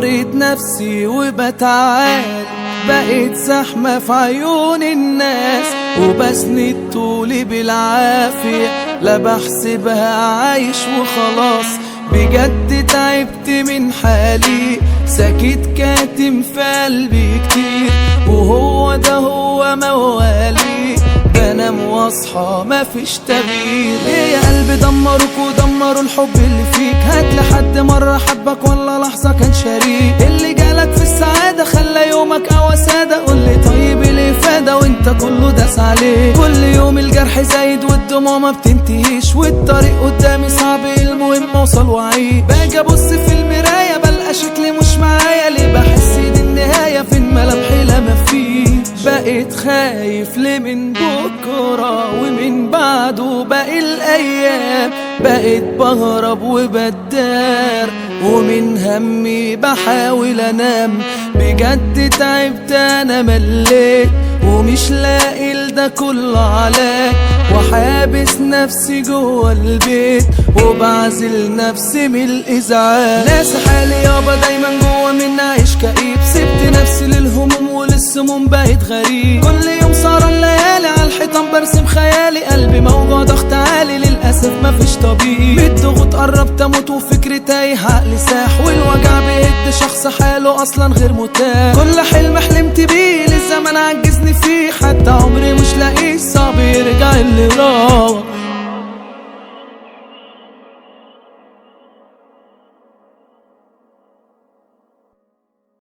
مريض نفسي وبتعالج، بقيت زحمة في عيون الناس وبسند طولي بالعافية، لا بحسبها عايش وخلاص. بجد تعبت من حالي، ساكت كاتم في قلبي كتير، وهو ده هو موالي، بنام واصحى مفيش تغيير. ليه يا قلبي دمروك ودمروا الحب اللي فيك؟ هات لحد مرة حبك ولا لحظة كان شريك؟ اللي جالك في السعادة خلى يومك أو سادة، قولي طيب الإفادة وانت كله داس عليه. كل يوم الجرح زايد والدموع ما بتنتهيش، والطريق قدامي صعب، المهم اوصل واعيش. باجي ابص في المراية بلقى شكلي مش معايا، ليه بحس دي النهاية فين ملامحي لا مفيش. بقيت خايف ليه من بكرة ومن بعده باقي الأيام، بقيت بهرب وبدار ومن همي بحاول أنام. بجد تعبت أنا مليت ومش لاقي لده كله علاج، وحابس نفسي جوه البيت وبعزل نفسي من الإزعاج. ناس حالي يابا دايما جوه مني عايش كئيب، سبت نفسي للهموم وللسموم بقيت غريب. كل يوم سهران الليالي على الحيطان برسم خيالي، قلبي موجوع ضغط عالي للأسف مفيش طبيب. بالضغوط قربت اموت وفكري تايه عقلي ساح، والوجع بيهد شخص حاله اصلا غير متاح. كل حلم حلمت بيه للزمن عجزني فيه، حتى عمري مش لاقيه، صعب يرجع اللي راح.